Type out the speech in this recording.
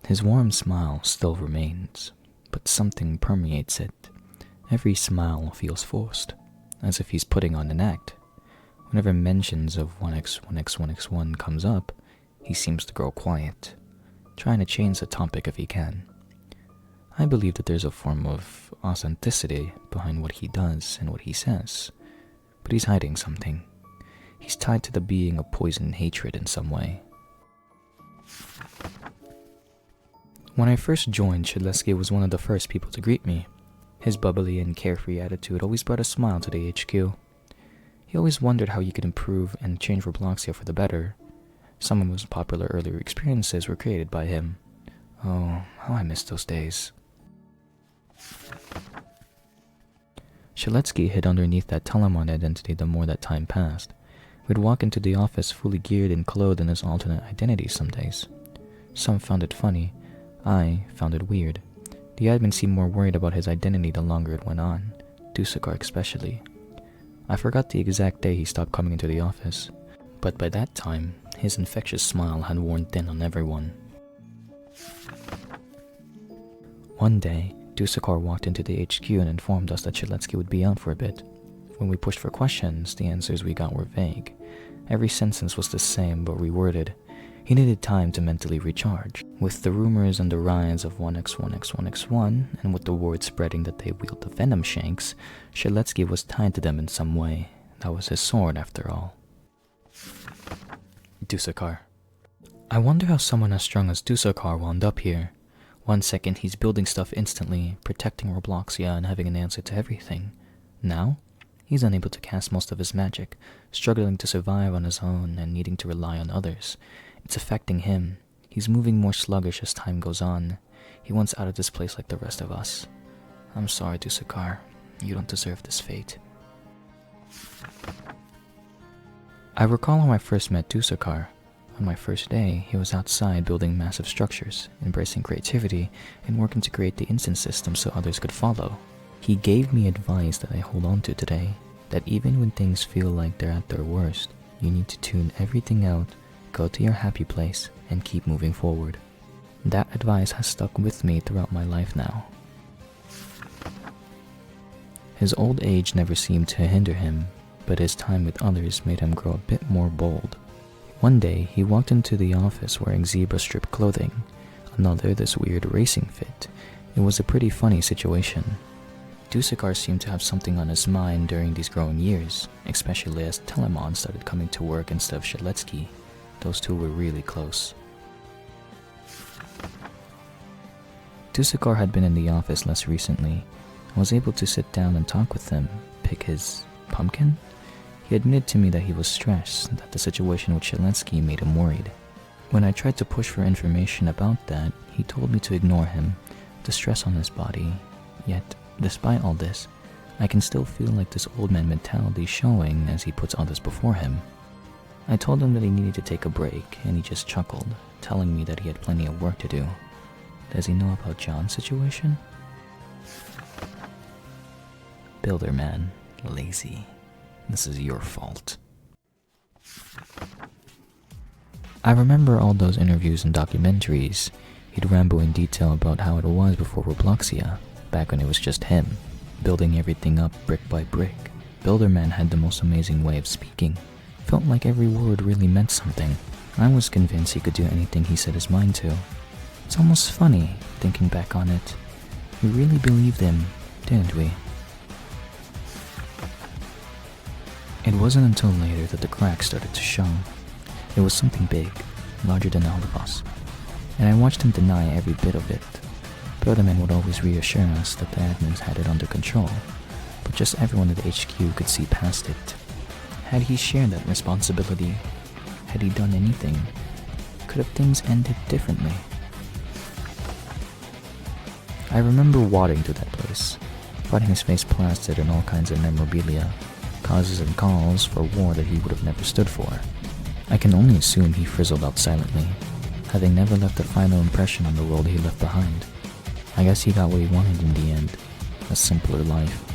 His warm smile still remains, but something permeates it. Every smile feels forced, as if he's putting on an act. Whenever mentions of 1x, 1x, 1x1 comes up, he seems to grow quiet, trying to change the topic if he can. I believe that there's a form of authenticity behind what he does and what he says, but he's hiding something. He's tied to the being of poison hatred in some way. When I first joined, Shedletsky was one of the first people to greet me. His bubbly and carefree attitude always brought a smile to the HQ. He always wondered how he could improve and change Robloxia for the better. Some of his popular earlier experiences were created by him. Oh, how I miss those days. Shedletsky hid underneath that Telemon identity the more that time passed. We'd walk into the office fully geared and clothed in his alternate identity some days. Some found it funny. I found it weird. The admin seemed more worried about his identity the longer it went on, Dusakar especially. I forgot the exact day he stopped coming into the office, but by that time, his infectious smile had worn thin on everyone. One day, Dusakar walked into the HQ and informed us that Shedletsky would be out for a bit. When we pushed for questions, the answers we got were vague. Every sentence was the same but reworded. He needed time to mentally recharge. With the rumors and the rise of 1x, 1x, 1x1, and with the word spreading that they wield the venom shanks, Shedletsky was tied to them in some way. That was his sword, after all. Dusakar. I wonder how someone as strong as Dusakar wound up here. One second he's building stuff instantly, protecting Robloxia and having an answer to everything. Now, he's unable to cast most of his magic, struggling to survive on his own and needing to rely on others. It's affecting him. He's moving more sluggish as time goes on. He wants out of this place like the rest of us. I'm sorry, Dusakar. You don't deserve this fate. I recall how I first met Dusakar. On my first day, he was outside building massive structures, embracing creativity, and working to create the instance system so others could follow. He gave me advice that I hold on to today, that even when things feel like they're at their worst, you need to tune everything out, go to your happy place, and keep moving forward. That advice has stuck with me throughout my life now. His old age never seemed to hinder him, but his time with others made him grow a bit more bold. One day, he walked into the office wearing zebra strip clothing, another this weird racing fit. It was a pretty funny situation. Dusakar seemed to have something on his mind during these growing years, especially as Telemon started coming to work instead of Shedletsky. Those two were really close. Dusakar had been in the office less recently. I was able to sit down and talk with him, pick his pumpkin. He admitted to me that he was stressed, that the situation with Shedletsky made him worried. When I tried to push for information about that, he told me to ignore him, the stress on his body. Yet, despite all this, I can still feel like this old man mentality showing as he puts others before him. I told him that he needed to take a break, and he just chuckled, telling me that he had plenty of work to do. Does he know about John's situation? Builder man, lazy. This is your fault. I remember all those interviews and documentaries. He'd ramble in detail about how it was before Robloxia, back when it was just him, building everything up brick by brick. Builder man had the most amazing way of speaking. Felt like every word really meant something. I was convinced he could do anything he set his mind to. It's almost funny, thinking back on it. We really believed him, didn't we? It wasn't until later that the cracks started to show. It was something big, larger than all of us, and I watched him deny every bit of it. Broderman would always reassure us that the admins had it under control, but just everyone at the HQ could see past it. Had he shared that responsibility? Had he done anything? Could have things ended differently? I remember wadding to that place, finding his face plastered in all kinds of memorabilia, causes and calls for war that he would have never stood for. I can only assume he frizzled out silently, having never left a final impression on the world he left behind. I guess he got what he wanted in the end, a simpler life.